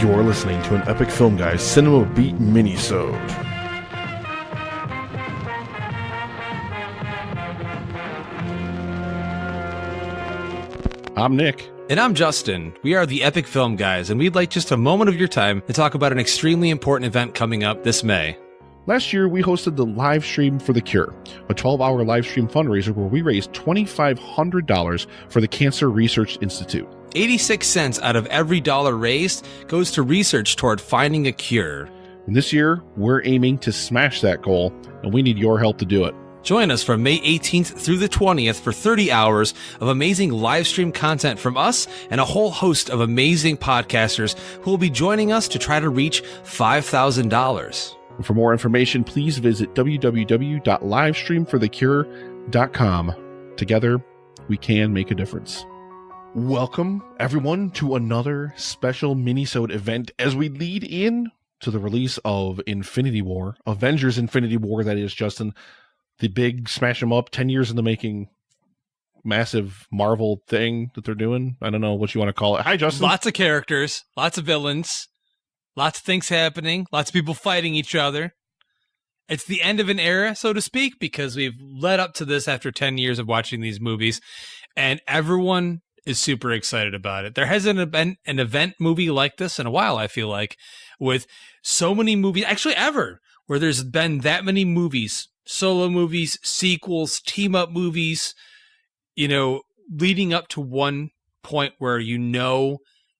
You're listening to an Epic Film Guys Cinema Beat Minisode. I'm Nick. And I'm Justin. We are the Epic Film Guys, and we'd like just a moment of your time to talk about an extremely important event coming up this May. Last year, we hosted the Livestream for the Cure, a 12-hour livestream fundraiser where we raised $2,500 for the Cancer Research Institute. 86 cents out of every dollar raised goes to research toward finding a cure. And this year, we're aiming to smash that goal, and we need your help to do it. Join us from May 18th through the 20th for 30 hours of amazing live stream content from us and a whole host of amazing podcasters who will be joining us to try to reach $5,000. For more information, please visit www.livestreamforthecure.com. Together, we can make a difference. Welcome, everyone, to another special Minisode event as we lead in to the release of Infinity War, Avengers Infinity War, that is, Justin. The big smash 'em up, 10 years in the making, massive Marvel thing that they're doing. I don't know what you want to call it. Hi, Justin. Lots of characters, lots of villains, lots of things happening, lots of people fighting each other. It's the end of an era, so to speak, because we've led up to this after 10 years of watching these movies, and everyone is super excited about it. There hasn't been an event movie like this in a while, I feel like, with so many movies, actually ever, where there's been that many movies, solo movies, sequels, team-up movies, you know, leading up to one point where you know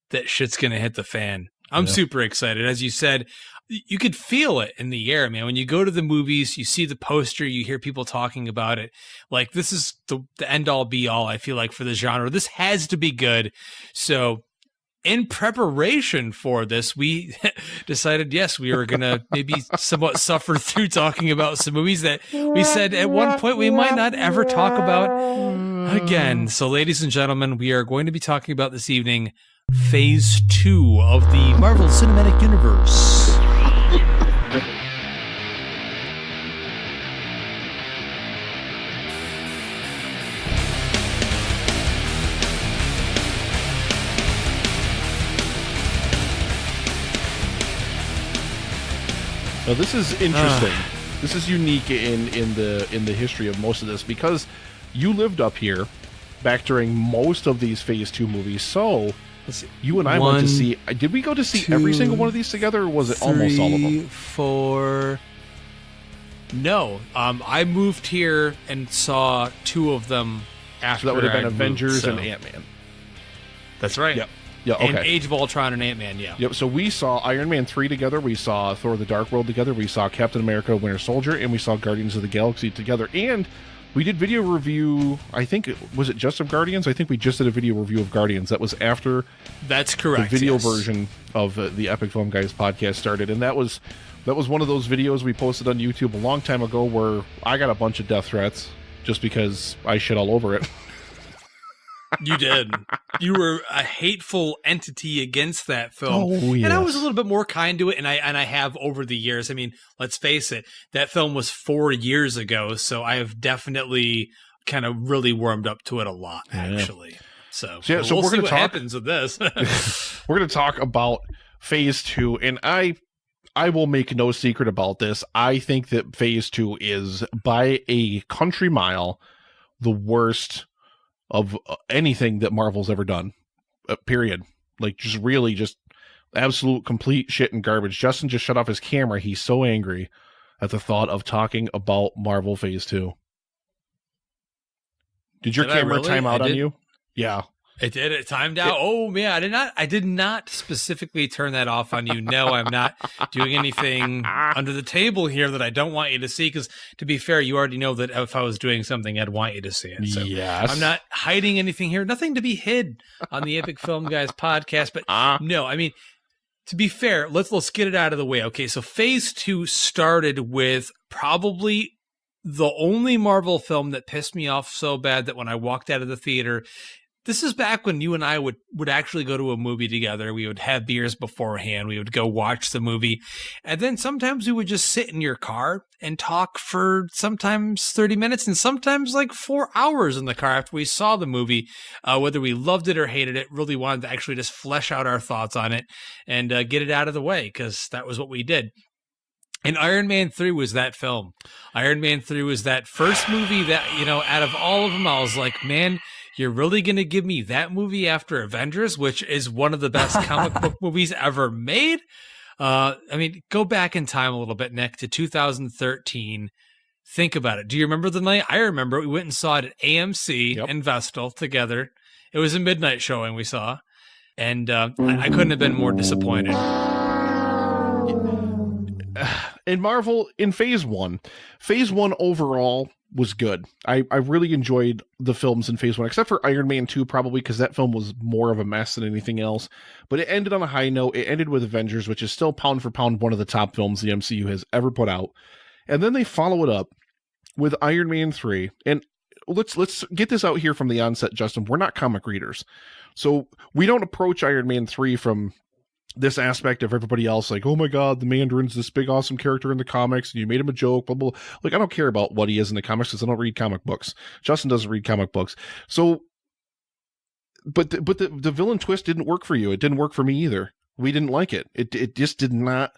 that shit's going to hit the fan. I'm super excited. As you said, you could feel it in the air, man. When you go to the movies, you see the poster, you hear people talking about it. Like, this is the end-all, be-all, I feel like, for the genre. This has to be good. So, in preparation for this, we decided, yes, we were going to maybe somewhat suffer through talking about some movies that we said at one point we might not ever talk about again. So, ladies and gentlemen, we are going to be talking about this evening Phase 2 of the Marvel Cinematic Universe. Now, this is interesting. This is unique in the history of most of this because you lived up here back during most of these Phase 2 movies. So you and I went to see. Did we go to see every single one of these together, or was it almost all of them? 4. No, I moved here and saw 2 of them after. So that would have been Avengers moved, and Ant-Man. That's right. Yep. Yeah, okay. And Age of Ultron and Ant-Man, yeah. Yep, so we saw Iron Man 3 together, we saw Thor the Dark World together, we saw Captain America Winter Soldier, and we saw Guardians of the Galaxy together. And we did video review, I think, was it just of Guardians? I think we just did a video review of Guardians. That was after That's correct, the video version of the Epic Film Guys podcast started. And that was one of those videos we posted on YouTube a long time ago where I got a bunch of death threats just because I shit all over it. You did. You were a hateful entity against that film. Oh, yes. And I was a little bit more kind to it, and I have over the years. I mean, let's face it, that film was 4 years ago, so I have definitely kind of really warmed up to it a lot, actually. So we'll we're see what happens with this. We're going to talk about Phase 2, and I will make no secret about this. I think that Phase 2 is, by a country mile, the worst of anything that Marvel's ever done, period. Like, just really just absolute complete shit and garbage. Justin just shut off his camera. He's so angry at the thought of talking about Marvel Phase 2. Did your camera time out on you? Yeah. It did. It timed out. Oh man, I did not specifically turn that off on you. No, I'm not doing anything under the table here that I don't want you to see. Because to be fair, you already know that if I was doing something, I'd want you to see it. So yes. I'm not hiding anything here. Nothing to be hid on the Epic Film Guys podcast. But no, I mean, to be fair, let's get it out of the way. Okay, so Phase 2 started with probably the only Marvel film that pissed me off so bad that when I walked out of the theater, This is back when you and I would actually go to a movie together. We would have beers beforehand. We would go watch the movie. And then sometimes we would just sit in your car and talk for sometimes 30 minutes and sometimes like 4 hours in the car after we saw the movie. Whether we loved it or hated it, really wanted to actually just flesh out our thoughts on it and get it out of the way, because that was what we did. And Iron Man 3 was that film. Iron Man 3 was that first movie that, out of all of them, I was like, man, you're really going to give me that movie after Avengers, which is one of the best comic book movies ever made? Go back in time a little bit, Nick, to 2013. Think about it. Do you remember the night? I remember we went and saw it at AMC in Vestal together. It was a midnight showing we saw. And I couldn't have been more disappointed. In Marvel, in Phase 1 overall was good. I really enjoyed the films in Phase 1, except for Iron Man 2, probably because that film was more of a mess than anything else. But it ended on a high note. It ended with Avengers, which is still pound for pound one of the top films the MCU has ever put out. And then they follow it up with Iron Man 3. And let's get this out here from the onset, Justin. We're not comic readers. So we don't approach Iron Man 3 from this aspect of everybody else, like, oh my god, the Mandarin's this big awesome character in the comics and you made him a joke, blah, blah, blah. Like, I don't care about what he is in the comics because I don't read comic books. Justin doesn't read comic books. So but the villain twist didn't work for you. It didn't work for me either. We didn't like it. It just did not.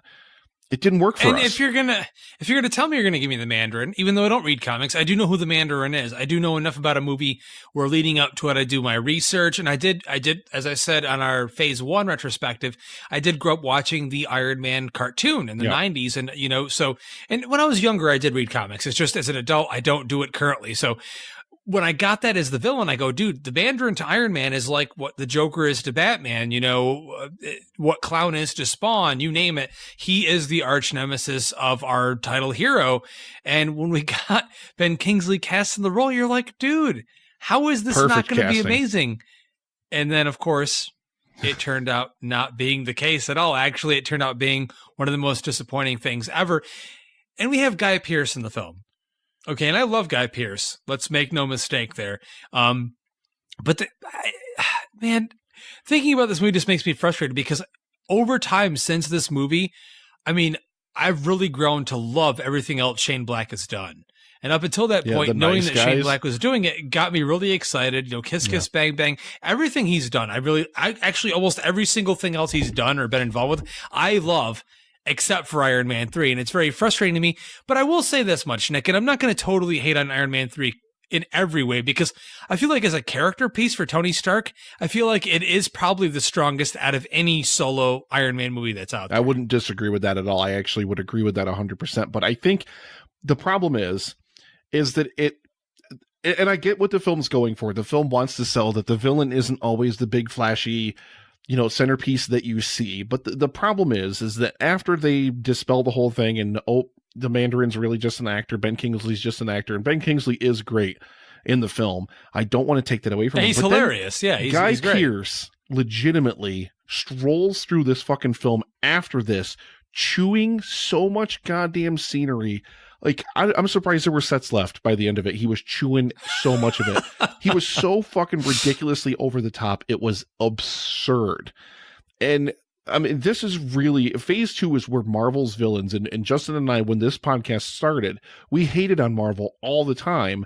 It didn't work for us. And if you're gonna tell me you're gonna give me the Mandarin, even though I don't read comics, I do know who the Mandarin is. I do know enough about a movie where leading up to it, I do my research, and I did, as I said on our Phase 1 retrospective, I did grow up watching the Iron Man cartoon in the 90s, and and when I was younger, I did read comics. It's just as an adult, I don't do it currently. So when I got that as the villain, I go, dude, the Mandarin to Iron Man is like what the Joker is to Batman, what Clown is to Spawn, you name it. He is the arch nemesis of our title hero. And when we got Ben Kingsley cast in the role, you're like, dude, how is this not going to be amazing? And then, of course, it turned out not being the case at all. Actually, it turned out being one of the most disappointing things ever. And we have Guy Pearce in the film. Okay, and I love Guy Pearce. Let's make no mistake there. But thinking about this movie just makes me frustrated because over time since this movie, I've really grown to love everything else Shane Black has done. And up until that point, knowing that Shane Black was doing it got me really excited. Kiss, Kiss, Bang, Bang, everything he's done. I actually almost every single thing else he's done or been involved with, I love. Except for Iron Man 3, and it's very frustrating to me. But I will say this much, Nick, and I'm not going to totally hate on Iron Man 3 in every way, because I feel like as a character piece for Tony Stark, I feel like it is probably the strongest out of any solo Iron Man movie that's out there. I wouldn't disagree with that at all. I actually would agree with that 100%. But I think the problem is that and I get what the film's going for. The film wants to sell that the villain isn't always the big flashy centerpiece that you see. But the problem is that after they dispel the whole thing and, the Mandarin's really just an actor, Ben Kingsley's just an actor, and Ben Kingsley is great in the film. I don't want to take that away from him. He's hilarious. He's Guy great. Pearce legitimately strolls through this fucking film after this, chewing so much goddamn scenery. Like, I'm surprised there were sets left by the end of it. He was chewing so much of it. He was so fucking ridiculously over the top. It was absurd. And this is really, Phase 2 is where Marvel's villains, and Justin and I, when this podcast started, we hated on Marvel all the time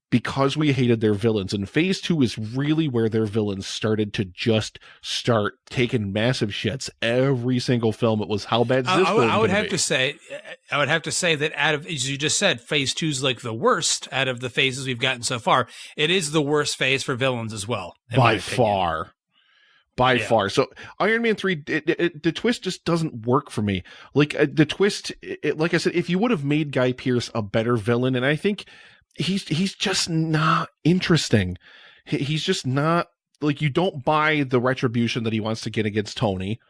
because we hated their villains. And Phase 2 is really where their villains started to just start taking massive shits every single film. It was, how bad is this film? I would have to say that out of, as you just said, Phase 2 is like the worst out of the phases we've gotten so far. It is the worst phase for villains as well. By far. So Iron Man 3, the twist just doesn't work for me. Like, the twist, like I said, if you would have made Guy Pearce a better villain, and I think he's just not interesting. He's just not, like, you don't buy the retribution that he wants to get against Tony.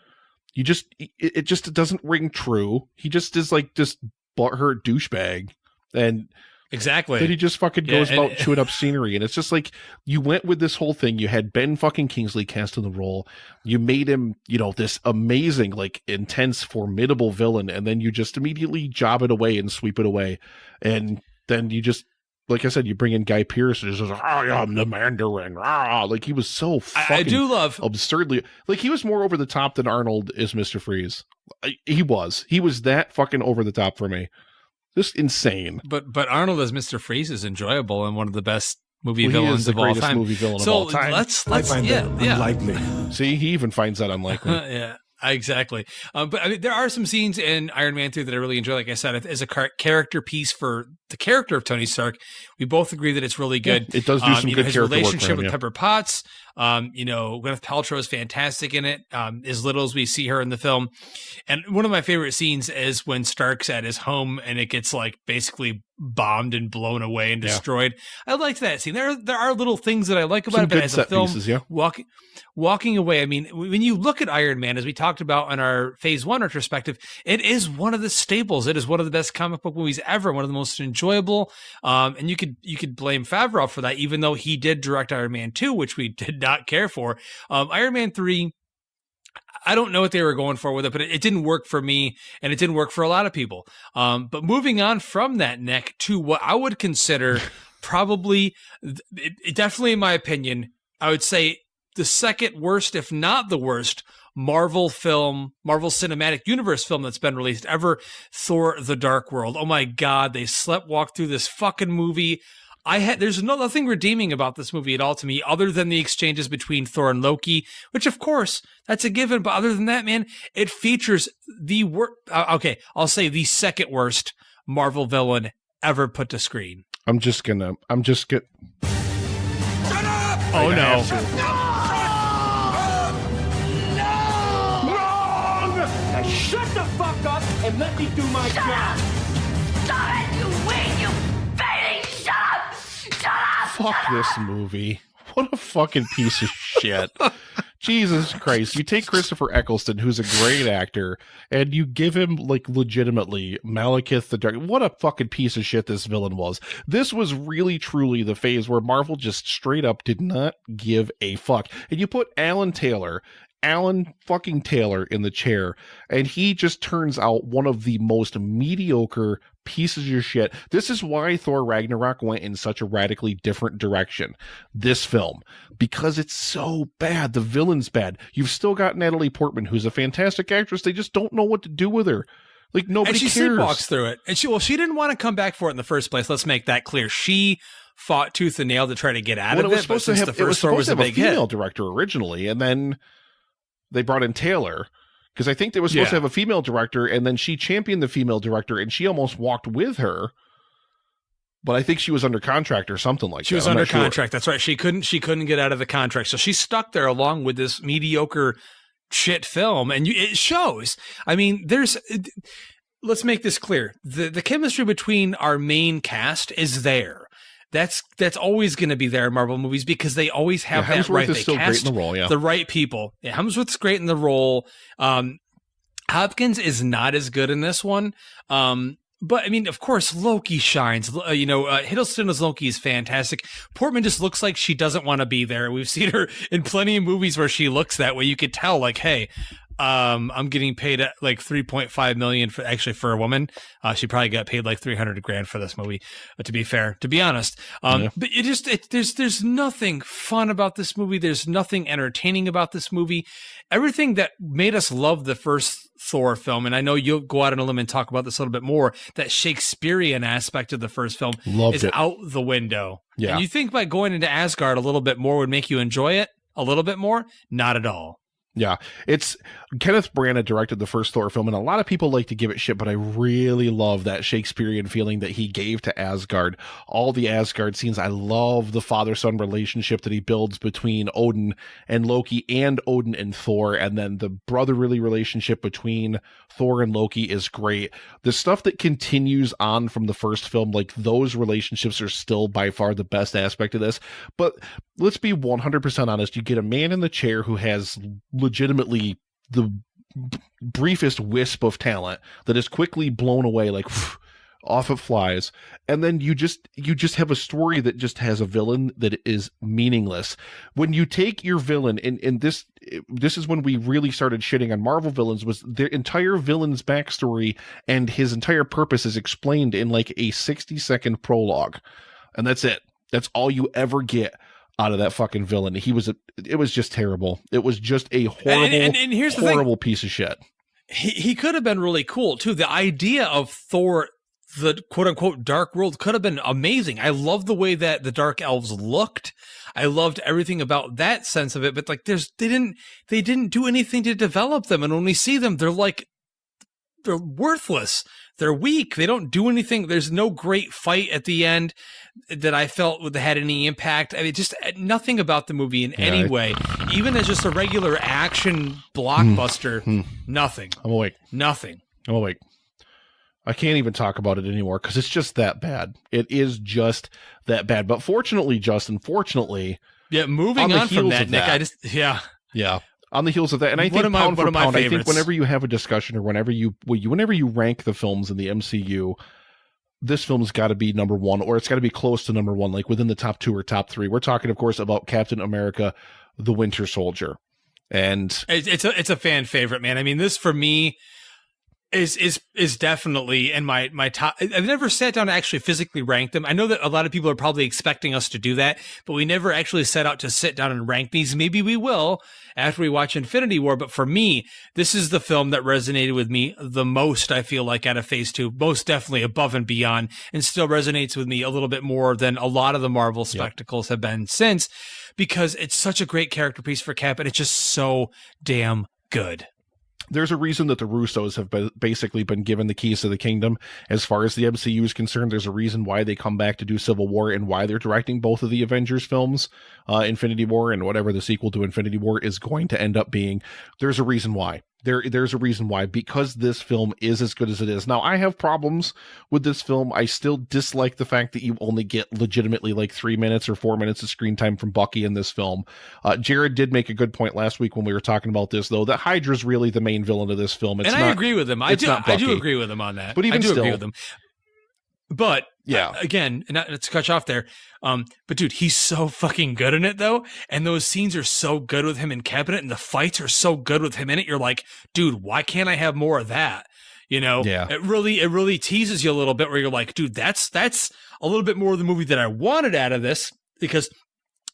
It just doesn't ring true. He just is like this butthurt douchebag. And exactly. Then he just fucking goes about chewing up scenery. And it's just like, you went with this whole thing. You had Ben fucking Kingsley cast in the role. You made him, this amazing, like, intense, formidable villain. And then you just immediately job it away and sweep it away. And then you just like I said, you bring in Guy Pearce and he's just like, I am the Mandarin. Like he was so fucking I do love absurdly, like he was more over the top than Arnold is Mr. Freeze. He was that fucking over the top for me. Just insane. But Arnold as Mr. Freeze is enjoyable and one of the best movie villains of all time. Movie villain so of all time. let's unlikely. See, he even finds that unlikely. Yeah. Exactly. But I mean, there are some scenes in Iron Man 3 that I really enjoy. Like I said, as a character piece for the character of Tony Stark, we both agree that it's really good. Yeah, it does do some good his character relationship work for him, with Pepper Potts. Gwyneth Paltrow is fantastic in it. As little as we see her in the film. And one of my favorite scenes is when Stark's at his home and it gets like basically bombed and blown away and destroyed. I liked that scene. There are little things that I like about it, but as a film, pieces, walking away, I mean, when you look at Iron Man, as we talked about in our Phase 1 retrospective, it is one of the staples. It is one of the best comic book movies ever, one of the most enjoyable. And you could blame Favreau for that, even though he did direct Iron Man 2, which we did not care for. Iron Man 3, I don't know what they were going for with it, but it didn't work for me, and it didn't work for a lot of people. But moving on from that, Nick, to what I would consider probably, definitely in my opinion, I would say the second worst, if not the worst, Marvel Cinematic Universe film that's been released ever, Thor: The Dark World. Oh my God, they walked through this fucking movie. There's nothing redeeming about this movie at all to me, other than the exchanges between Thor and Loki, which of course that's a given. But other than that, man, it features the I'll say the second worst Marvel villain ever put to screen. I'm just gonna. Shut up! Oh no! Wrong! Now shut the fuck up and let me do my job. Stop it! You wait! You fading! Shut up! Shut up! Fuck this movie. What a fucking piece of shit. Jesus Christ. You take Christopher Eccleston, who's a great actor, and you give him, like, legitimately Malekith the Dark. What a fucking piece of shit this villain was. This was really, truly the phase where Marvel just straight up did not give a fuck. And you put Alan fucking Taylor in the chair, and he just turns out one of the most mediocre pieces of shit. This is why Thor Ragnarok went in such a radically different direction, this film, because it's so bad. The villain's bad. You've still got Natalie Portman, who's a fantastic actress. They just don't know what to do with her. Like, nobody cares. And she sleepwalks through it. And she didn't want to come back for it in the first place. Let's make that clear. She fought tooth and nail to try to get out of it. It was supposed to have a female director originally, and then they brought in Taylor, because I think they were supposed to have a female director, and then she championed the female director, and she almost walked with her. But I think she was under contract or something like that. She was under contract. That's right. She couldn't get out of the contract, so she's stuck there along with this mediocre shit film, and it shows. I mean, let's make this clear: the chemistry between our main cast is there. That's always going to be there in Marvel movies, because they always have that right. They cast great in the role, the right people. Yeah, Hemsworth's great in the role. Hopkins is not as good in this one. But I mean, of course, Loki shines. Hiddleston as Loki is fantastic. Portman just looks like she doesn't want to be there. We've seen her in plenty of movies where she looks that way. You could tell, like, hey, I'm getting paid at like $3.5 million for a woman. She probably got paid like $300,000 for this movie, to be honest. But there's nothing fun about this movie. There's nothing entertaining about this movie. Everything that made us love the first Thor film, and I know you'll go out on a limb and talk about this a little bit more, that Shakespearean aspect of the first film is out the window. Yeah. And you think by going into Asgard a little bit more would make you enjoy it a little bit more? Not at all. Yeah, it's Kenneth Branagh directed the first Thor film, and a lot of people like to give it shit, but I really love that Shakespearean feeling that he gave to Asgard. All the Asgard scenes, I love the father-son relationship that he builds between Odin and Loki, and Odin and Thor, and then the brotherly relationship between Thor and Loki is great. The stuff that continues on from the first film, like those relationships are still by far the best aspect of this, but let's be 100% honest. You get a man in the chair who has legitimately the briefest wisp of talent that is quickly blown away, like off it flies, and then you just have a story that just has a villain that is meaningless. When you take your villain, and this is when we really started shitting on Marvel villains, was their entire villain's backstory and his entire purpose is explained in like a 60-second prologue. And that's it. That's all you ever get out of that fucking villain. It was just terrible. It was just a horrible, and here's the horrible piece of shit. He could have been really cool too. The idea of Thor, the quote unquote dark world, could have been amazing. I love the way that the dark elves looked. I loved everything about that sense of it, but like they didn't do anything to develop them. And when we see them, they're worthless. They're weak. They don't do anything. There's no great fight at the end that I felt had any impact. I mean, just nothing about the movie in any way, even as just a regular action blockbuster. Nothing. I'm awake. Nothing. I'm awake. I can't even talk about it anymore because it's just that bad. It is just that bad. But fortunately, Justin, moving on from that, Nick, yeah. On the heels of that, and I think pound for pound, I think whenever you have a discussion or whenever you rank the films in the MCU, this film's got to be number one, or it's got to be close to number one, like within the top 2 or top 3. We're talking, of course, about Captain America: The Winter Soldier, and it's a fan favorite, man. I mean, this for me is definitely in my top. I've never sat down to actually physically rank them. I know that a lot of people are probably expecting us to do that, but we never actually set out to sit down and rank these. Maybe we will after we watch Infinity War. But for me, this is the film that resonated with me the most, I feel like, out of Phase 2, most definitely above and beyond, and still resonates with me a little bit more than a lot of the Marvel spectacles have been since, because it's such a great character piece for Cap, and it's just so damn good. There's a reason that the Russos have basically been given the keys to the kingdom as far as the MCU is concerned. There's a reason why they come back to do Civil War and why they're directing both of the Avengers films, Infinity War and whatever the sequel to Infinity War is going to end up being. There's a reason why. There's a reason why, because this film is as good as it is. Now, I have problems with this film. I still dislike the fact that you only get legitimately like 3 minutes or 4 minutes of screen time from Bucky in this film. Jared did make a good point last week when we were talking about this, though, that Hydra's really the main villain of this film. I agree with him. I do agree with him on that. But even still, agree with him. But again, not to cut you off there, but dude, he's so fucking good in it though, and those scenes are so good with him in Cabinet, and the fights are so good with him in it. You're like, dude, why can't I have more of that? You know, it really teases you a little bit where you're like, dude, that's a little bit more of the movie that I wanted out of this, because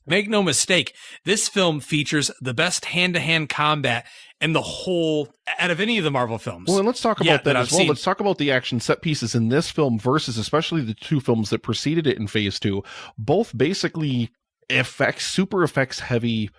make no mistake, this film features the best hand-to-hand combat in the whole, out of any of the Marvel films. Well, and let's talk about that as well. Let's talk about the action set pieces in this film versus especially the 2 films that preceded it in Phase 2. Both basically super effects heavy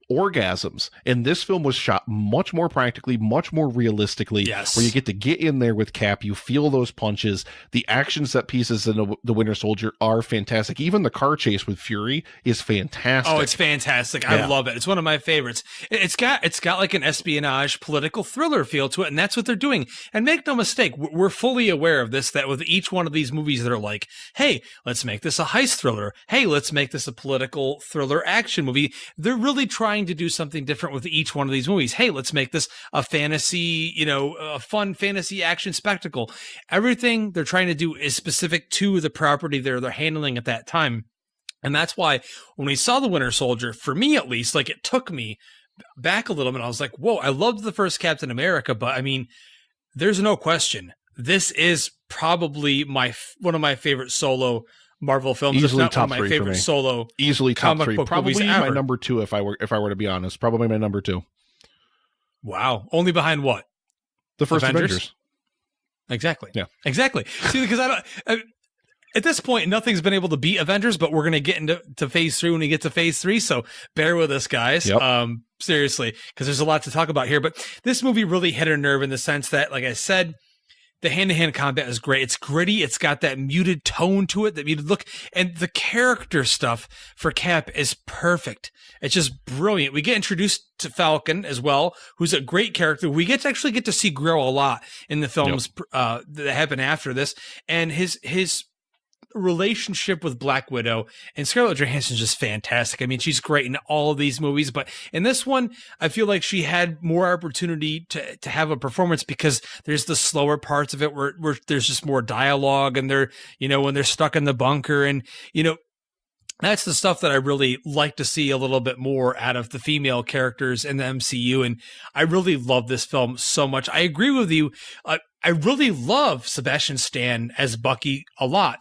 orgasms, and this film was shot much more practically, much more realistically, where you get to get in there with Cap, you feel those punches. The action set pieces in the Winter Soldier are fantastic. Even the car chase with Fury is fantastic. Oh, it's fantastic. I love it. It's one of my favorites. It's got like an espionage political thriller feel to it, and that's what they're doing. And make no mistake, we're fully aware of this, that with each one of these movies that are like, hey, let's make this a heist thriller, hey, let's make this a political thriller action movie, they're really trying to do something different with each one of these movies. Hey, let's make this a fantasy, a fun fantasy action spectacle. Everything they're trying to do is specific to the property they're handling at that time. And that's why when we saw The Winter Soldier, for me at least, like, it took me back a little bit. I was like, whoa, I loved the first Captain America, but I mean, there's no question, this is probably one of my favorite solo Marvel films. Easily not top one of my 3 favorite for me. Solo easily top 3, probably my ever. number 2 if I were to be honest. Probably my number 2. Wow, only behind what? The first Avengers. Exactly. Yeah. Exactly. See, because at this point, nothing's been able to beat Avengers, but we're going to get into Phase 3 when we get to Phase 3. So bear with us, guys. Yep. Seriously, because there's a lot to talk about here. But this movie really hit a nerve in the sense that, like I said, the hand-to-hand combat is great. It's gritty. It's got that muted tone to it, that muted look. And the character stuff for Cap is perfect. It's just brilliant. We get introduced to Falcon as well, who's a great character. We get to see grow a lot in the films that happen after this. And his relationship with Black Widow and Scarlett Johansson is just fantastic. I mean, she's great in all of these movies, but in this one, I feel like she had more opportunity to have a performance, because there's the slower parts of it where there's just more dialogue, and they're, when they're stuck in the bunker, and, that's the stuff that I really like to see a little bit more out of the female characters in the MCU. And I really love this film so much. I agree with you. I really love Sebastian Stan as Bucky a lot.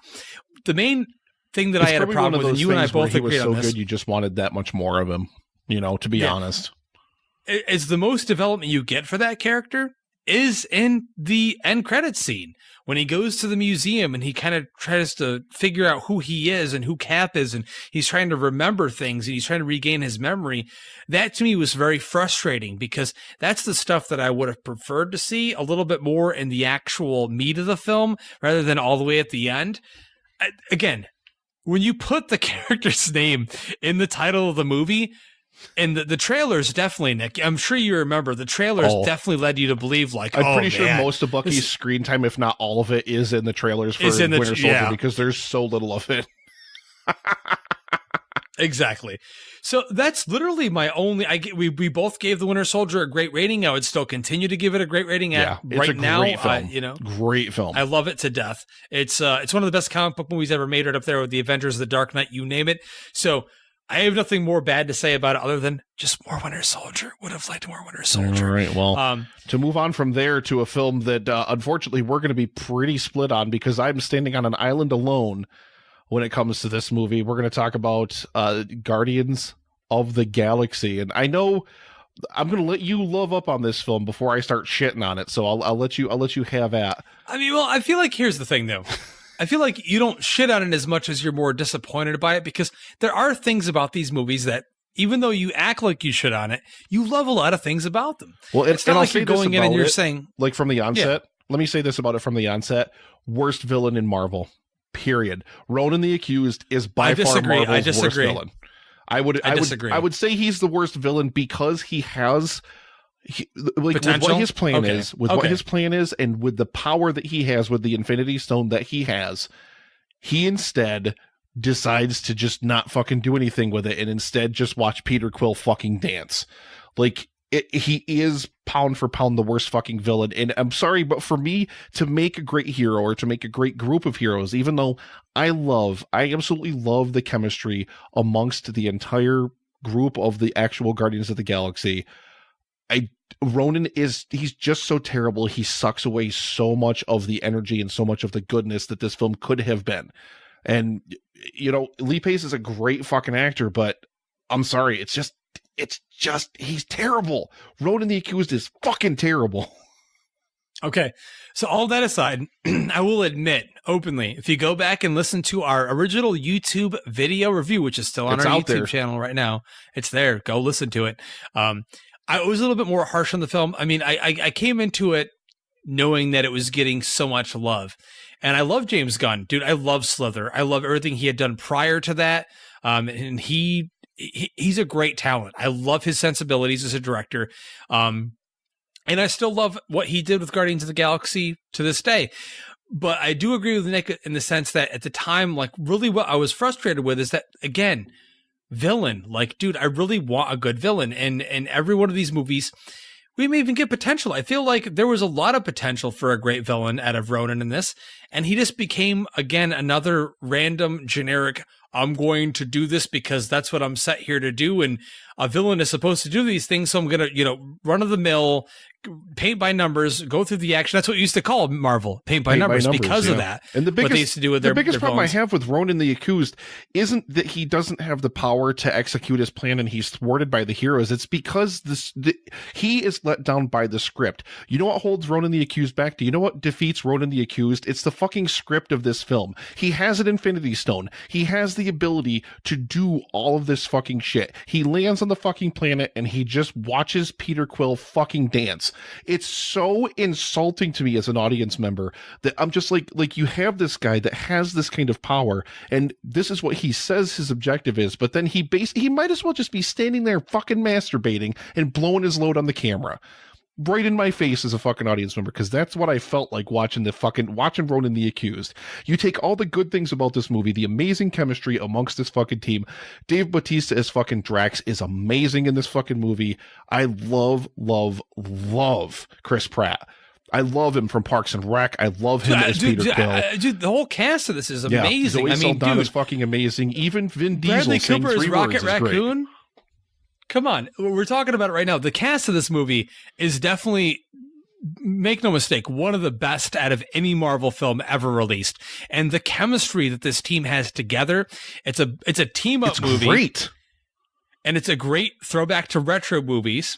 The main thing that I had a problem with, and you and I both agreed on this. Good, you just wanted that much more of him, to be honest. It's the most development you get for that character is in the end credits scene when he goes to the museum and he kind of tries to figure out who he is and who Cap is, and he's trying to remember things and he's trying to regain his memory. That to me was very frustrating because that's the stuff that I would have preferred to see a little bit more in the actual meat of the film rather than all the way at the end. Again, when you put the character's name in the title of the movie, and the trailers definitely, Nick, I'm sure you remember, the trailers definitely led you to believe, like, I'm pretty sure most of Bucky's screen time, if not all of it, is in the trailers for Winter Soldier because there's so little of it. Exactly. So that's literally my only. We both gave the Winter Soldier a great rating. I would still continue to give it a great rating. It's right a now, great film. Great film. I love it to death. It's one of the best comic book movies ever made. Right up there with the Avengers, The Dark Knight, you name it. So I have nothing more bad to say about it other than just more Winter Soldier. Would have liked more Winter Soldier. All right. Well, to move on from there to a film that unfortunately we're going to be pretty split on because I'm standing on an island alone when it comes to this movie. We're going to talk about Guardians of the Galaxy. And I know I'm going to let you love up on this film before I start shitting on it. So I'll let you have at. I mean, well, I feel like here's the thing, though. I feel like you don't shit on it as much as you're more disappointed by it because there are things about these movies that even though you act like you shit on it, you love a lot of things about them. Well, it's not like you're going in and you're saying, like from the onset, let me say this about it from the onset, worst villain in Marvel, period. Ronan the Accused is by far Marvel's worst villain. I would say he's the worst villain because he has with what his plan is, and with the power that he has with the Infinity Stone that he has, he instead decides to just not fucking do anything with it and instead just watch Peter Quill fucking dance. Like he is pound for pound the worst fucking villain. And I'm sorry, but for me to make a great hero or to make a great group of heroes, even though I absolutely love the chemistry amongst the entire group of the actual Guardians of the Galaxy, Ronan he's just so terrible. He sucks away so much of the energy and so much of the goodness that this film could have been. And, Lee Pace is a great fucking actor, but I'm sorry. It's just, he's terrible. Ronan the Accused is fucking terrible. Okay. So all that aside, I will admit openly, if you go back and listen to our original YouTube video review, which is still on our YouTube channel right now, it's there. Go listen to it. I was a little bit more harsh on the film. I mean, I came into it knowing that it was getting so much love. And I love James Gunn. Dude, I love Slither. I love everything he had done prior to that. And he's a great talent. I love his sensibilities as a director. And I still love what he did with Guardians of the Galaxy to this day. But I do agree with Nick in the sense that at the time, like, really what I was frustrated with is that, again, villain, like, dude, I really want a good villain. And every one of these movies, we may even get potential. I feel like there was a lot of potential for a great villain out of Ronan in this. And he just became, again, another random, generic, I'm going to do this because that's what I'm set here to do. And a villain is supposed to do these things. So I'm going to, run of the mill, paint by numbers, go through the action. That's what we used to call Marvel, paint by numbers because of that. And the biggest, what they used to do with the biggest their problem villains. I have with Ronan the Accused isn't that he doesn't have the power to execute his plan and he's thwarted by the heroes. It's because he is let down by the script. You know what holds Ronan the Accused back? Do you know what defeats Ronan the Accused? It's the fucking script of this film. He has an Infinity Stone. He has the ability to do all of this fucking shit. He lands on the fucking planet and he just watches Peter Quill fucking dance. It's so insulting to me as an audience member that I'm just like you have this guy that has this kind of power and this is what he says his objective is, but then he might as well just be standing there fucking masturbating and blowing his load on the camera. Right in my face as a fucking audience member, because that's what I felt like watching Ronan the Accused. You take all the good things about this movie, the amazing chemistry amongst this fucking team. Dave Bautista as fucking Drax is amazing in this fucking movie. I love Chris Pratt. I love him from Parks and Rec. I love him as Peter Quill. Dude, the whole cast of this is amazing. Zoe Saldana is fucking amazing. Even Vin Diesel Bradley saying Cooper 3 is words Rocket is Raccoon. great. Come on, we're talking about it right now. The cast of this movie is definitely make no mistake, one of the best out of any Marvel film ever released. And the chemistry that this team has together, it's a team up movie. Great. And it's a great throwback to retro movies.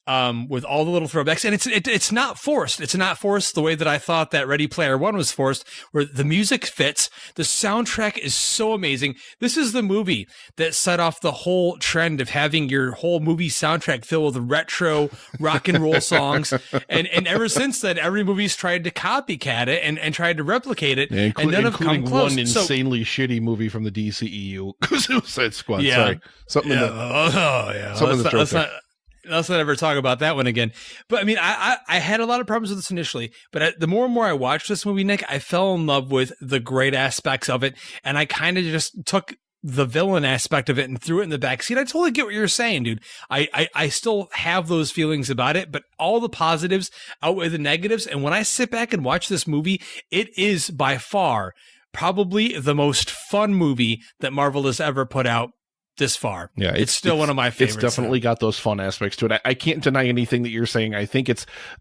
With all the little throwbacks, and it's not forced. It's not forced the way that I thought that Ready Player One was forced, where the music fits. The soundtrack is so amazing. This is the movie that set off the whole trend of having your whole movie soundtrack filled with retro rock and roll songs. And ever since then, every movie's tried to copycat it and tried to replicate it, and none have come close. One insanely shitty movie from the DCEU, Suicide Squad. Yeah. Sorry, something in the something in the throat. Let's not ever talk about that one again. But I mean, I had a lot of problems with this initially, but the more and more I watched this movie, Nick, I fell in love with the great aspects of it. And I kind of just took the villain aspect of it and threw it in the backseat. I totally get what you're saying, dude. I still have those feelings about it, but all the positives outweigh the negatives. And when I sit back and watch this movie, it is by far probably the most fun movie that Marvel has ever put out this far. Yeah, it's still one of my favorites. It's definitely got those fun aspects to it. I can't deny anything that you're saying. I think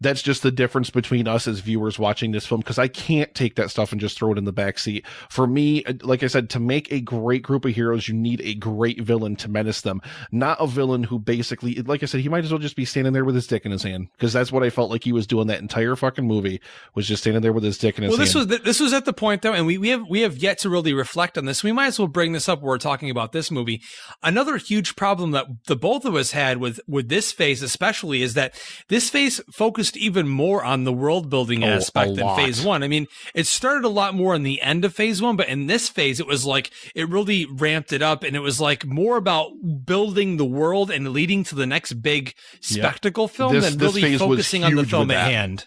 that's just the difference between us as viewers watching this film, because I can't take that stuff and just throw it in the backseat. For me, like I said, to make a great group of heroes, you need a great villain to menace them, not a villain who basically, like I said, he might as well just be standing there with his dick in his hand, because that's what I felt like he was doing that entire fucking movie, was just standing there with his dick in his hand. Well, this was at the point though, and we have yet to really reflect on this. We might as well bring this up when we're talking about this movie. Another huge problem that the both of us had with this phase especially is that this phase focused even more on the world building aspect than phase one. I mean, it started a lot more in the end of phase one, but in this phase, it was like, it really ramped it up, and it was like more about building the world and leading to the next big spectacle film than really focusing on the film at hand.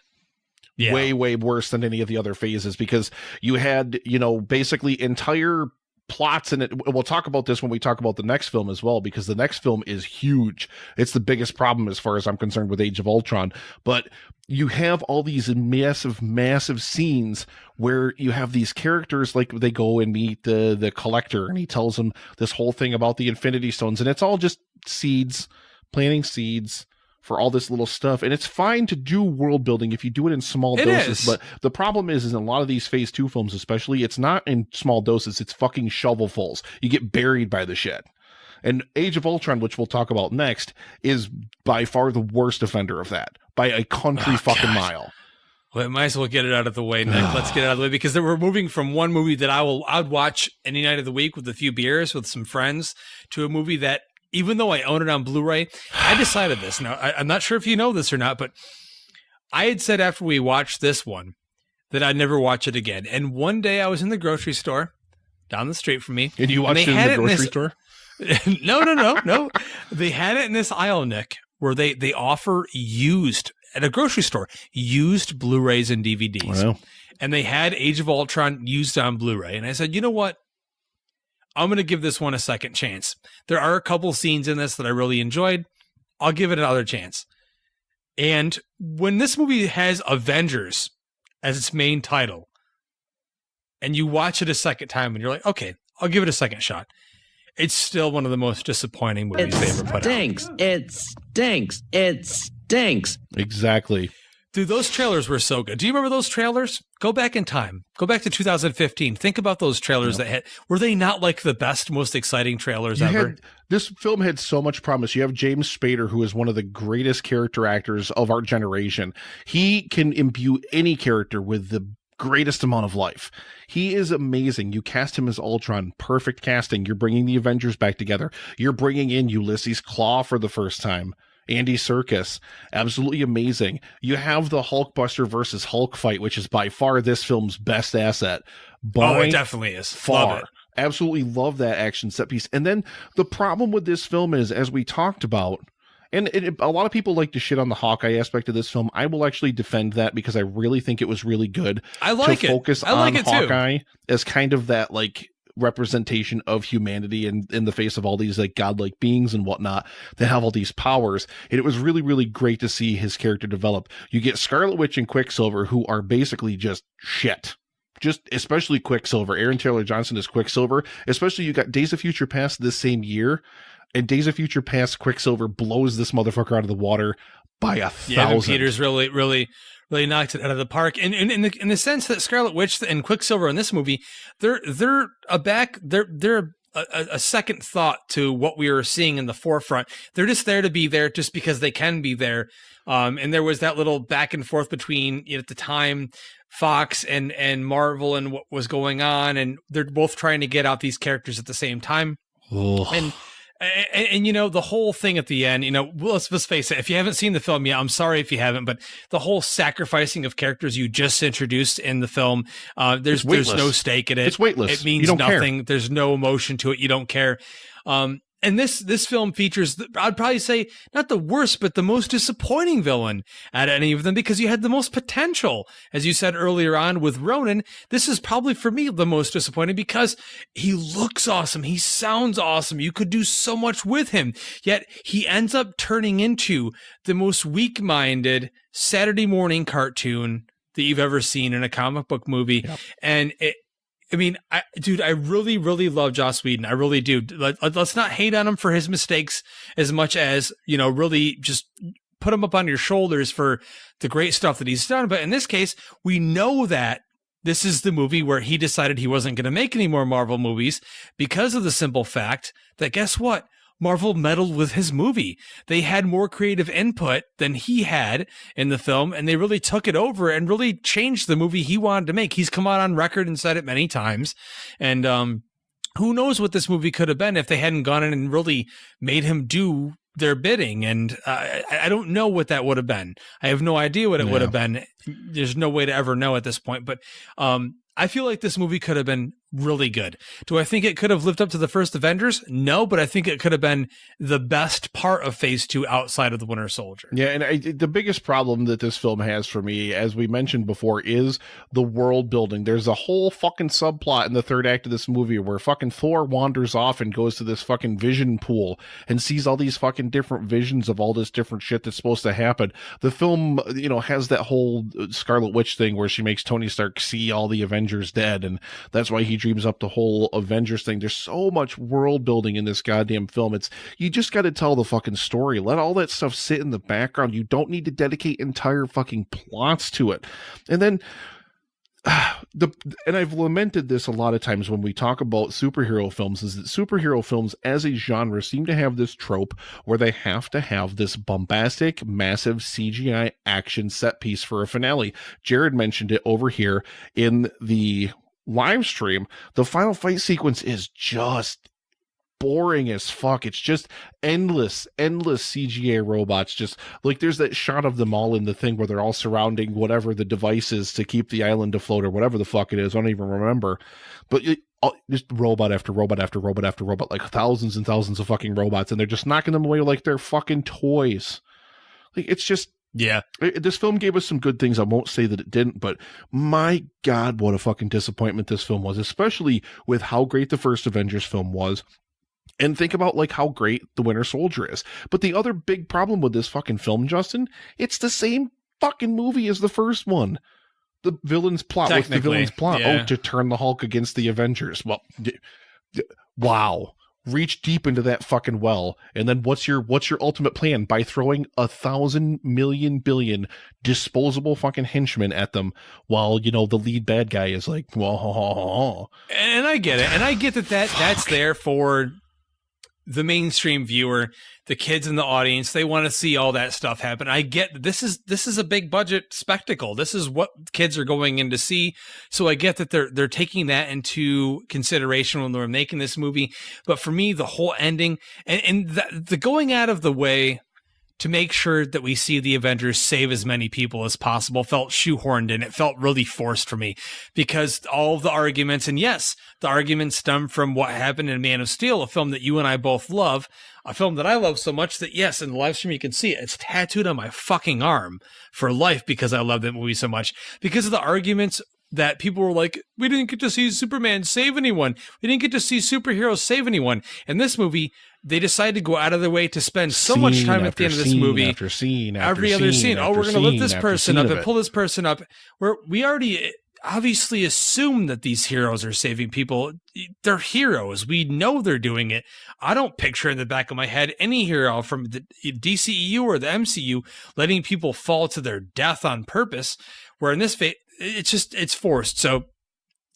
Yeah. Way worse than any of the other phases, because you had, basically entire plots in it. We'll talk about this when we talk about the next film as well, because the next film is huge. It's the biggest problem as far as I'm concerned with Age of Ultron. But you have all these massive scenes where you have these characters, like they go and meet the Collector, and he tells them this whole thing about the Infinity Stones, and it's all just seeds, planting seeds for all this little stuff. And it's fine to do world building if you do it in small doses. But the problem is in a lot of these phase 2 films especially, it's not in small doses, it's fucking shovelfuls. You get buried by the shit. And Age of Ultron, which we'll talk about next, is by far the worst offender of that, by a country mile. Well, I might as well get it out of the way, Nick. Let's get it out of the way, because we're moving from one movie that I'd watch any night of the week with a few beers with some friends, to a movie that, even though I own it on Blu-ray, I decided this. Now, I'm not sure if you know this or not, but I had said after we watched this one that I'd never watch it again. And one day I was in the grocery store down the street from me. And you watched it in the grocery store? No. They had it in this aisle, Nick, where they offer used, at a grocery store, used Blu-rays and DVDs. Wow. And they had Age of Ultron used on Blu-ray. And I said, you know what? I'm going to give this one a second chance. There are a couple scenes in this that I really enjoyed. I'll give it another chance. And when this movie has Avengers as its main title, and you watch it a second time and you're like, okay, I'll give it a second shot, it's still one of the most disappointing movies they ever put out. It stinks. Exactly. Dude, those trailers were so good. Do you remember those trailers? Go back in time. Go back to 2015. Think about those trailers were they not like the best, most exciting trailers ever? This film had so much promise. You have James Spader, who is one of the greatest character actors of our generation. He can imbue any character with the greatest amount of life. He is amazing. You cast him as Ultron. Perfect casting. You're bringing the Avengers back together. You're bringing in Ulysses Claw for the first time. Andy Serkis, absolutely amazing. You have the Hulkbuster versus Hulk fight, which is by far this film's best asset. It definitely is. Love it. Absolutely love that action set piece. And then the problem with this film is, as we talked about, and a lot of people like to shit on the Hawkeye aspect of this film. I will actually defend that, because I really think it was really good. I like to it. Focus I like on it too. Hawkeye as kind of that, like, representation of humanity in the face of all these like godlike beings and whatnot that have all these powers. And it was really, really great to see his character develop. You get Scarlet Witch and Quicksilver, who are basically just shit. Just especially Quicksilver. Aaron Taylor Johnson is Quicksilver. Especially you got Days of Future Past this same year, and Days of Future Past Quicksilver blows this motherfucker out of the water by 1,000. Yeah, Peters really really knocked it out of the park. And in the sense that Scarlet Witch and Quicksilver in this movie, they're a second thought to what we were seeing in the forefront. They're just there to be there just because they can be there. And there was that little back and forth between, at the time, Fox and Marvel and what was going on. And they're both trying to get out these characters at the same time. Ugh. And the whole thing at the end, let's face it, if you haven't seen the film yet, I'm sorry if you haven't, but the whole sacrificing of characters you just introduced in the film, there's no stake in it. It's weightless. It means you don't nothing. Care. There's no emotion to it. You don't care. And this film features, I'd probably say, not the worst, but the most disappointing villain out of any of them, because you had the most potential. As you said earlier on with Ronan, this is probably, for me, the most disappointing because he looks awesome. He sounds awesome. You could do so much with him. Yet he ends up turning into the most weak-minded Saturday morning cartoon that you've ever seen in a comic book movie. Yep. And I really, really love Joss Whedon. I really do. Let's not hate on him for his mistakes as much as, really just put him up on your shoulders for the great stuff that he's done. But in this case, we know that this is the movie where he decided he wasn't going to make any more Marvel movies because of the simple fact that, guess what? Marvel meddled with his movie. They had more creative input than he had in the film, and they really took it over and really changed the movie he wanted to make. He's come out on record and said it many times. And who knows what this movie could have been if they hadn't gone in and really made him do their bidding. And I don't know what that would have been. I have no idea what it would have been. There's no way to ever know at this point. But I feel like this movie could have been really good. Do I think it could have lived up to the first Avengers? No, but I think it could have been the best part of Phase 2 outside of the Winter Soldier. Yeah, and the biggest problem that this film has for me, as we mentioned before, is the world building. There's a whole fucking subplot in the third act of this movie where fucking Thor wanders off and goes to this fucking vision pool and sees all these fucking different visions of all this different shit that's supposed to happen. The film, has that whole Scarlet Witch thing where she makes Tony Stark see all the Avengers dead, and that's why he dreams up the whole Avengers thing. There's so much world building in this goddamn film. You just got to tell the fucking story. Let all that stuff sit in the background. You don't need to dedicate entire fucking plots to it. And then and I've lamented this a lot of times when we talk about superhero films, is that superhero films as a genre seem to have this trope where they have to have this bombastic, massive CGI action set piece for a finale. Jared mentioned it over here in the live stream. The final fight sequence is just boring as fuck. It's just endless CGI robots. Just like there's that shot of them all in the thing where they're all surrounding whatever the device is to keep the island afloat or whatever the fuck it is. I don't even remember. But just robot after robot after robot after robot, like thousands and thousands of fucking robots, and they're just knocking them away like they're fucking toys. Like it's just. Yeah. This film gave us some good things. I won't say that it didn't, but my God, what a fucking disappointment this film was, especially with how great the first Avengers film was. And think about like how great the Winter Soldier is. But the other big problem with this fucking film, Justin, it's the same fucking movie as the first one. The villain's plot. What's the villain's plot? Yeah. Oh, to turn the Hulk against the Avengers. Well, wow. Reach deep into that fucking well, and then what's your ultimate plan? By throwing 1,000 million billion disposable fucking henchmen at them, while the lead bad guy is like, whoa. And I get it, and I get that's there for the mainstream viewer, the kids in the audience. They want to see all that stuff happen. I get that this is a big budget spectacle. This is what kids are going in to see. So I get that they're taking that into consideration when they're making this movie. But for me, the whole ending and the going out of the way to make sure that we see the Avengers save as many people as possible felt shoehorned in. It felt really forced for me because all of the arguments, and yes, the arguments stem from what happened in Man of Steel, a film that you and I both love, a film that I love so much that, yes, in the live stream you can see it. It's tattooed on my fucking arm for life because I love that movie so much. Because of the arguments that people were like, we didn't get to see Superman save anyone. We didn't get to see superheroes save anyone. In this movie, they decided to go out of their way to spend so much time at the end of this movie. After scene, every other scene. Oh, we're going to lift this person up and pull this person up. Where we already, obviously assume that these heroes are saving people. They're heroes. We know they're doing it. I don't picture in the back of my head any hero from the DCEU or the MCU letting people fall to their death on purpose, where in this it's forced. So,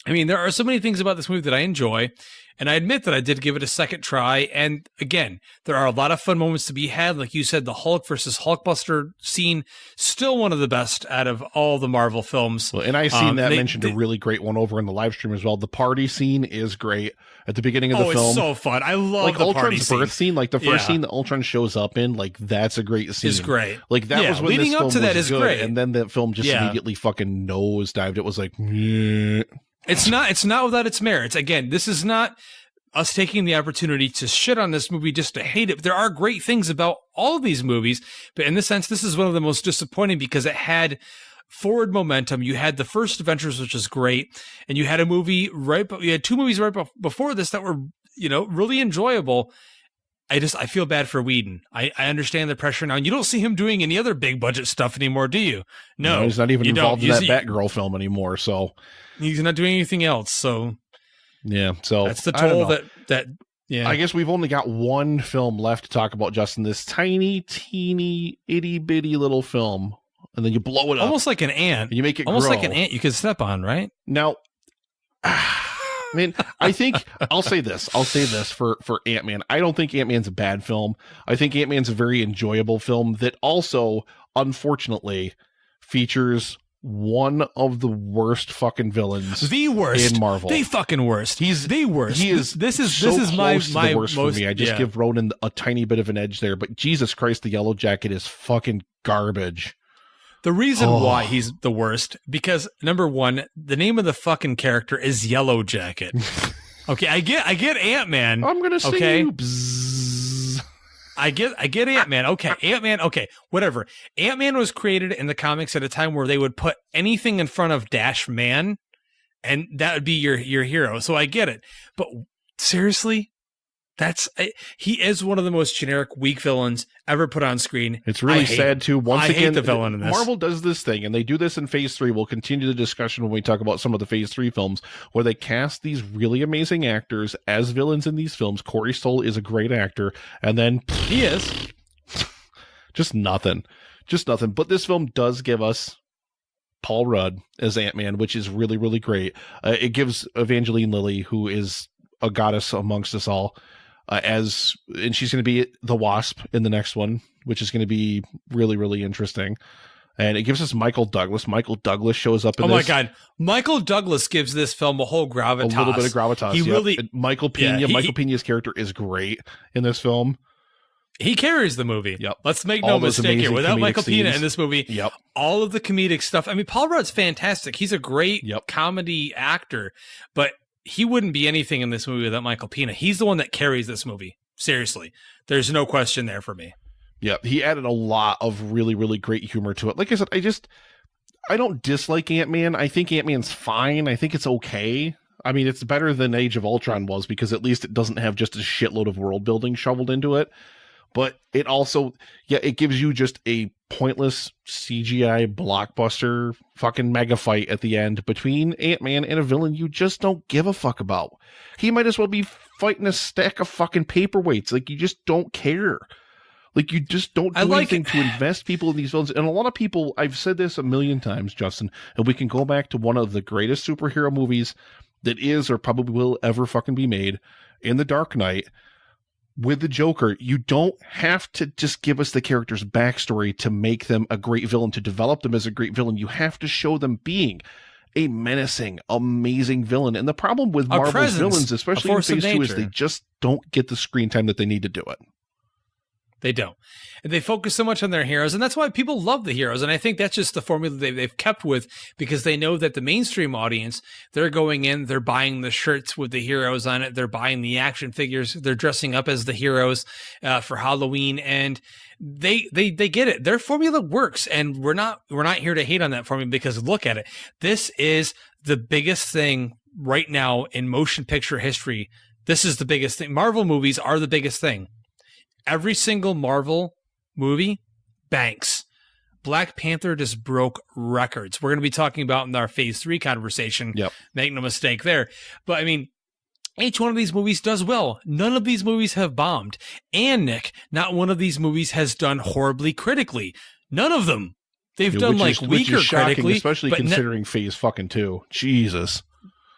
I mean, there are so many things about this movie that I enjoy, and I admit that I did give it a second try. And again, there are a lot of fun moments to be had. Like you said, the Hulk versus Hulkbuster scene, still one of the best out of all the Marvel films. Well, and I seen that mentioned a really great one over in the live stream as well. The party scene is great at the beginning of the film. It's so fun. I love like the Ultron's party birth scene. Like the first scene that Ultron shows up in, like that's a great scene. It's great. Like that was when leading this film up to that was is good, great. and then that film just immediately fucking nosedived. It was like, It's not without its merits. Again, this is not us taking the opportunity to shit on this movie just to hate it. There are great things about all of these movies, but in this sense, this is one of the most disappointing because it had forward momentum. You had the first Avengers, which is great, and you had a movie you had two movies right before this that were, really enjoyable. I feel bad for Whedon. I understand the pressure now. And you don't see him doing any other big budget stuff anymore, do you? No, he's not even involved in that Batgirl film anymore. So he's not doing anything else. So yeah, so that's the toll that. Yeah, I guess we've only got one film left to talk about, Justin. This tiny, teeny, itty bitty little film, and then you blow it up, almost like an ant. And you make it almost grow. like an ant you could step on, right? Now, I mean, I think I'll say this for Ant-Man. I don't think Ant-Man's a bad film. I think Ant-Man's a very enjoyable film that also, unfortunately, features one of the worst fucking villains. The worst in Marvel. The fucking worst. He's the worst. He is. This is my most worst for me. I just give Ronan a tiny bit of an edge there, but Jesus Christ, the Yellow Jacket is fucking garbage. The reason why he's the worst, because number one, the name of the fucking character is Yellow Jacket. Okay, I get Ant-Man. I'm gonna sing you. Bzzz. I get Ant-Man. Okay, Ant-Man. Okay, whatever. Ant-Man was created in the comics at a time where they would put anything in front of Dash Man, and that would be your hero. So I get it. But seriously, he is one of the most generic, weak villains ever put on screen. It's really sad too. Once again, hate the villain in this. Marvel does this thing, and they do this in Phase 3. We'll continue the discussion when we talk about some of the Phase 3 films, where they cast these really amazing actors as villains in these films. Corey Stoll is a great actor, and then he is just nothing. But this film does give us Paul Rudd as Ant-Man, which is really, really great. It gives Evangeline Lilly, who is a goddess amongst us all, and she's going to be the Wasp in the next one, which is going to be really, really interesting. And it gives us Michael Douglas. Michael Douglas shows up in this. Oh my God. Michael Douglas gives this film a whole gravitas. A little bit of gravitas. He really, and Michael Pena. Michael Pena's character is great in this film. He carries the movie. Yep. Let's make no mistake here. Without Michael Pena in this movie, yep, all of the comedic stuff. I mean, Paul Rudd's fantastic. He's a great comedy actor, but he wouldn't be anything in this movie without Michael Pena. He's the one that carries this movie. Seriously. There's no question there for me. Yeah, he added a lot of really, really great humor to it. Like I said, I don't dislike Ant-Man. I think Ant-Man's fine. I think it's okay. I mean, it's better than Age of Ultron was, because at least it doesn't have just a shitload of world building shoveled into it. But it also, it gives you just a pointless CGI blockbuster fucking mega fight at the end between Ant-Man and a villain you just don't give a fuck about. He might as well be fighting a stack of fucking paperweights. Like, you just don't care. Like, you just don't do anything to invest people in these villains. And a lot of people, I've said this a million times, Justin, and we can go back to one of the greatest superhero movies that is or probably will ever fucking be made, in The Dark Knight. With the Joker, you don't have to just give us the character's backstory to make them a great villain, to develop them as a great villain. You have to show them being a menacing, amazing villain. And the problem with Marvel's villains, especially in Phase 2, is they just don't get the screen time that they need to do it. They don't. And they focus so much on their heroes, and that's why people love the heroes. And I think that's just the formula they've kept with, because they know that the mainstream audience, they're going in, they're buying the shirts with the heroes on it, they're buying the action figures, they're dressing up as the heroes for Halloween, and they get it. Their formula works, and we're not here to hate on that formula, because look at it. This is the biggest thing right now in motion picture history. This is the biggest thing. Marvel movies are the biggest thing. Every single Marvel movie banks. Black Panther just broke records. We're going to be talking about in our phase 3 conversation. Yep. Make no mistake there. But I mean, each one of these movies does well. None of these movies have bombed. And Nick, not one of these movies has done horribly critically. None of them. They've done weaker critically, especially considering phase fucking 2. Jesus.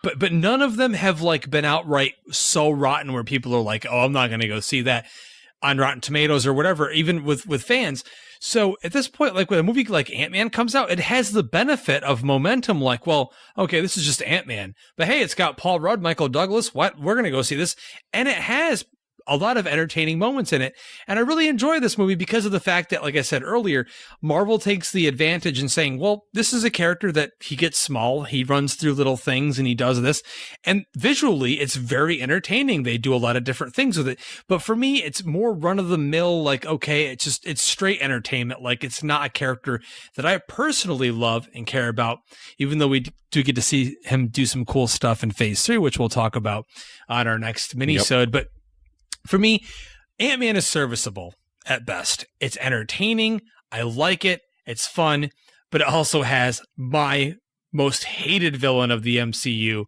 But none of them have been outright so rotten where people are like, oh, I'm not going to go see that on Rotten Tomatoes or whatever, even with fans. So at this point, when a movie like Ant-Man comes out, it has the benefit of momentum. Well, okay, this is just Ant-Man, but hey, it's got Paul Rudd, Michael Douglas. What? We're going to go see this. And it has a lot of entertaining moments in it. And I really enjoy this movie because of the fact that, like I said earlier, Marvel takes the advantage in saying, well, this is a character that he gets small. He runs through little things and he does this. And visually, it's very entertaining. They do a lot of different things with it. But for me, it's more run of the mill. Okay, it's straight entertainment. It's not a character that I personally love and care about, even though we do get to see him do some cool stuff in phase 3, which we'll talk about on our next Minisode. Yep. But for me, Ant-Man is serviceable at best. It's entertaining. I like it. It's fun. But it also has my most hated villain of the MCU,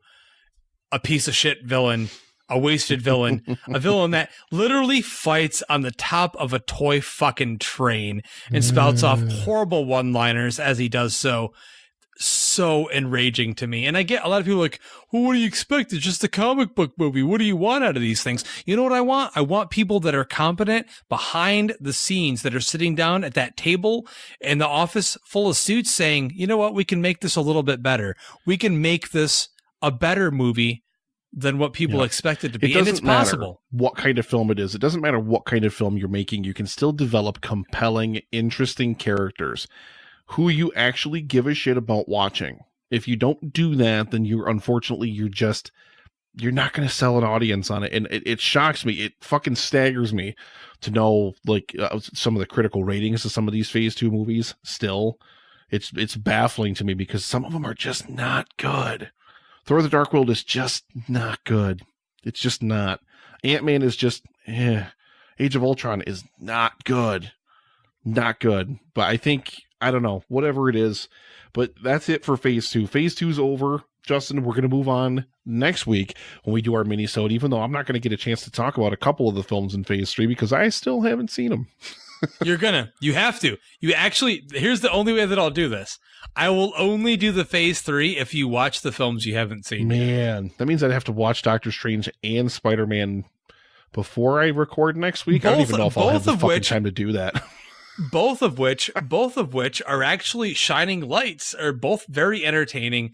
a piece of shit villain, a wasted villain, a villain that literally fights on the top of a toy fucking train and spouts off horrible one-liners as he does so enraging to me. And I get a lot of people like, well, what do you expect? It's just a comic book movie. What do you want out of these things? You know what I want? I want people that are competent behind the scenes, that are sitting down at that table in the office full of suits saying, you know what? We can make this a little bit better. We can make this a better movie than what people expect it to be. And it's possible. What kind of film it is. It doesn't matter what kind of film you're making. You can still develop compelling, interesting characters who you actually give a shit about watching. If you don't do that, then you're not going to sell an audience on it. And it shocks me. It fucking staggers me to know some of the critical ratings of some of these phase 2 movies still. It's baffling to me because some of them are just not good. Thor: The Dark World is just not good. It's just not. Ant-Man is just, Age of Ultron is not good. Not good. But I don't know, whatever it is. But that's it for phase 2. Phase 2 is over. Justin, we're going to move on next week when we do our Minisode, even though I'm not going to get a chance to talk about a couple of the films in phase 3 because I still haven't seen them. You have to. Here's the only way that I'll do this. I will only do the phase 3 if you watch the films you haven't seen. Man, that means I'd have to watch Doctor Strange and Spider-Man before I record next week. I don't even know if I'll have the fucking time to do that. Both of which are actually shining lights, are both very entertaining.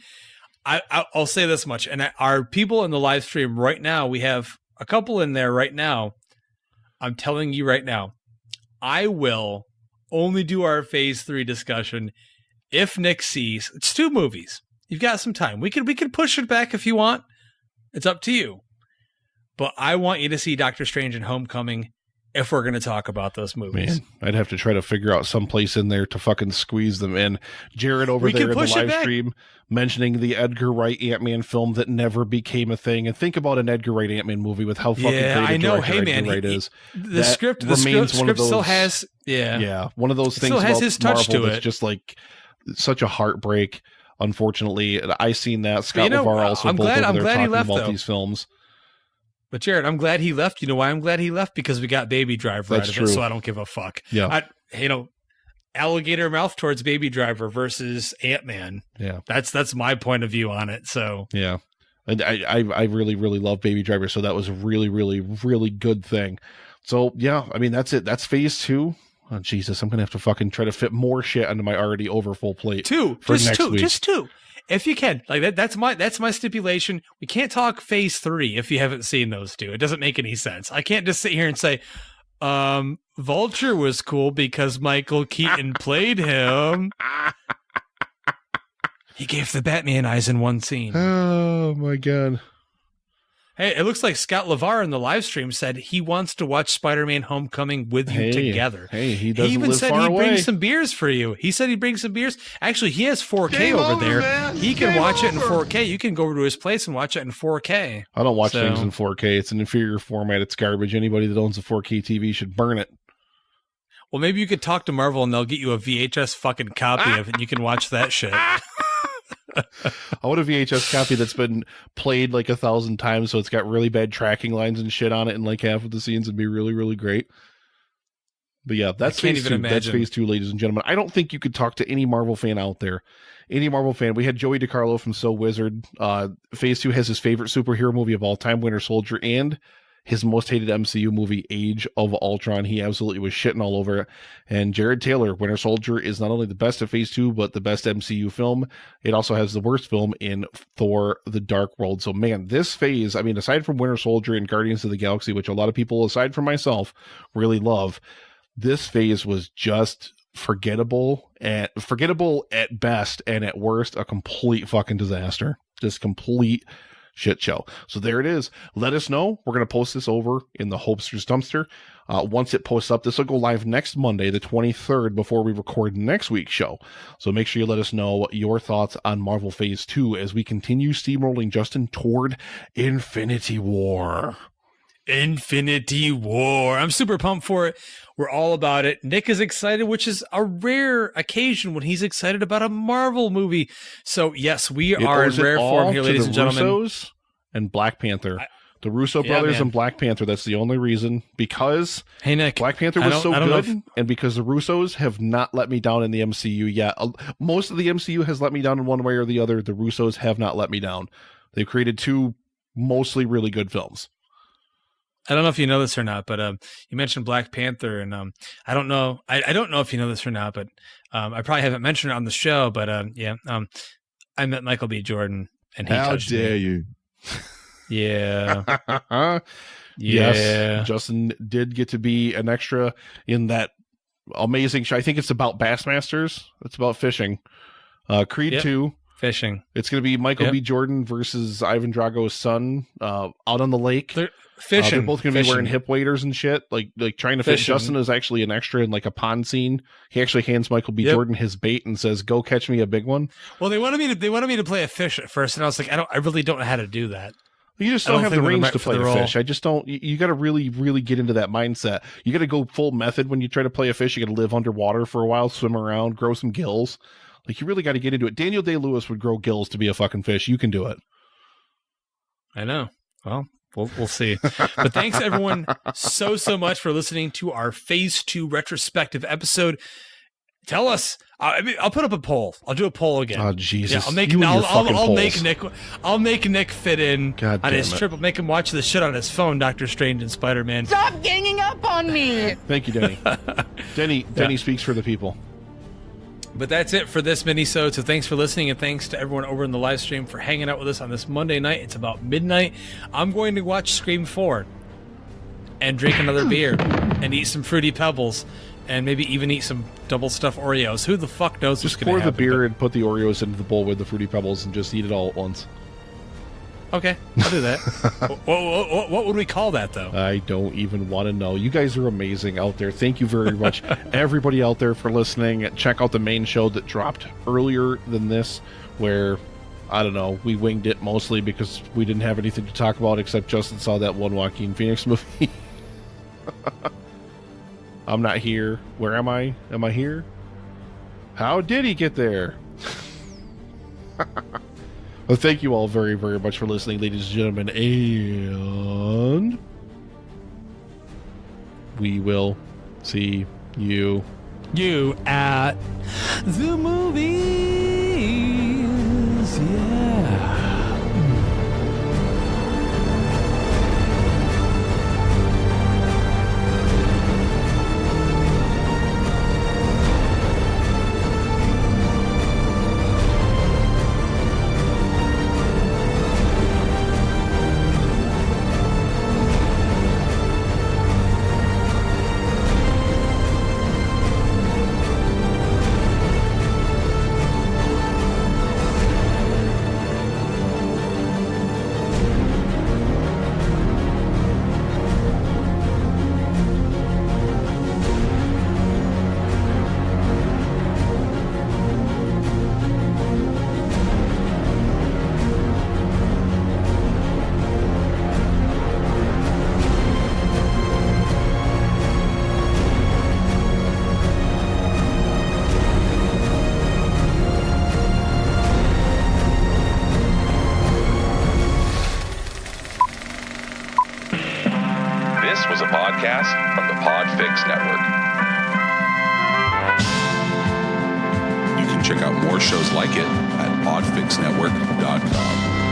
I'll say this much, and our people in the live stream right now, we have a couple in there right now. I'm telling you right now, I will only do our phase 3 discussion if Nick sees. It's 2 movies. You've got some time. We could push it back if you want. It's up to you. But I want you to see Doctor Strange and Homecoming if we're going to talk about those movies. Man, I'd have to try to figure out some place in there to fucking squeeze them in. Jared over there in the live stream mentioning the Edgar Wright Ant-Man film that never became a thing. And think about an Edgar Wright Ant-Man movie with how fucking great a director Edgar Wright is. The script still has, one of those things still has about his touch Marvel to that's it. just such a heartbreak. Unfortunately, I seen that. Scott LeVar also both over there talking about these films. But Jared, I'm glad he left. You know why I'm glad he left? Because we got Baby Driver out of it, so I don't give a fuck. Yeah. Alligator mouth towards Baby Driver versus Ant-Man. Yeah. That's my point of view on it. So yeah. And I really, really love Baby Driver, so that was a really, really, really good thing. So yeah, I mean that's it. That's phase 2. Oh Jesus, I'm gonna have to fucking try to fit more shit onto my already overfull plate. Just two. If you can, that's my stipulation. We can't talk phase 3 if you haven't seen those 2. It doesn't make any sense. I can't just sit here and say, Vulture was cool because Michael Keaton played him. He gave the Batman eyes in one scene. Oh my God. Hey, it looks like Scott LeVar in the live stream said he wants to watch Spider-Man Homecoming with you together. Hey, he doesn't even live said far he'd away. bring some beers for you. He said he'd bring some beers. Actually, he has 4K over there. Man. He can watch it in 4K. You can go over to his place and watch it in 4K. I don't watch things in 4K. It's an inferior format. It's garbage. Anybody that owns a 4K TV should burn it. Well, maybe you could talk to Marvel and they'll get you a VHS fucking copy of it and you can watch that shit. I want a VHS copy that's been played like 1,000 times, so it's got really bad tracking lines and shit on it, and like half of the scenes would be really, really great. But yeah, that's phase 2. That's phase 2, ladies and gentlemen. I don't think you could talk to any Marvel fan out there. Any Marvel fan. We had Joey DiCarlo from So Wizard. Phase 2 has his favorite superhero movie of all time, Winter Soldier, and his most hated MCU movie, Age of Ultron. He absolutely was shitting all over it. And Jared Taylor, Winter Soldier, is not only the best of Phase 2, but the best MCU film. It also has the worst film in Thor: The Dark World. So, man, this phase, I mean, aside from Winter Soldier and Guardians of the Galaxy, which a lot of people, aside from myself, really love, this phase was just forgettable at best, and at worst, a complete fucking disaster. Just complete shit show. So there it is. Let us know. We're going to post this over in the Hopesters Dumpster. Once it posts up, this will go live next Monday, the 23rd, before we record next week's show. So make sure you let us know your thoughts on Marvel Phase 2 as we continue steamrolling, Justin, toward Infinity War. Infinity War. I'm super pumped for it. We're all about it. Nick is excited, which is a rare occasion when he's excited about a Marvel movie. So yes, we are in rare form here, ladies and gentlemen. Russos and Black Panther. The Russo brothers and Black Panther. That's the only reason. Because hey, Nick, Black Panther was so good, and because the Russos have not let me down in the MCU yet. Most of the MCU has let me down in one way or the other. The Russos have not let me down. They've created 2 mostly really good films. I don't know if you know this or not, but you mentioned Black Panther, and I don't know. I don't know if you know this or not, but I probably haven't mentioned it on the show. But I met Michael B. Jordan, and he touched me. How dare you? Yeah. Yes, Justin did get to be an extra in that amazing show. I think it's about Bassmasters. It's about fishing. Creed 2. Fishing. It's going to be Michael B. Jordan versus Ivan Drago's son out on the lake. Fishing. They're both going to be wearing hip waders and shit, like trying to fish. Justin is actually an extra in like a pond scene. He actually hands Michael B. Jordan his bait and says, "Go catch me a big one." Well, they wanted me to play a fish at first, and I was like, I really don't know how to do that. You just don't have the range to play a fish. I just don't. You got to really, really get into that mindset. You got to go full method when you try to play a fish. You got to live underwater for a while, swim around, grow some gills. Like, you really got to get into it. Daniel Day-Lewis would grow gills to be a fucking fish. You can do it. I know. Well, we'll see. But thanks, everyone, so much for listening to our Phase 2 retrospective episode. Tell us. I'll put up a poll. I'll do a poll again. Oh, Jesus. Yeah, I'll make Nick fit in on his trip. I'll make him watch the shit on his phone, Doctor Strange and Spider-Man. Stop ganging up on me. Thank you, Denny. Denny speaks for the people. But that's it for this mini-sode. So thanks for listening, and thanks to everyone over in the live stream for hanging out with us on this Monday night. It's about midnight. I'm going to watch Scream 4 and drink another beer and eat some Fruity Pebbles and maybe even eat some double stuffed Oreos. Who the fuck knows what's going to happen? Just pour the beer and put the Oreos into the bowl with the Fruity Pebbles and just eat it all at once. Okay, I'll do that. What would we call that, though? I don't even want to know. You guys are amazing out there. Thank you very much, everybody out there, for listening. Check out the main show that dropped earlier than this, where, I don't know, we winged it mostly because we didn't have anything to talk about except Justin saw that one Joaquin Phoenix movie. I'm not here. Where am I? Am I here? How did he get there? Well, thank you all very, very much for listening, ladies and gentlemen, and we will see you at the movies. Yeah. like it at oddfixnetwork.com.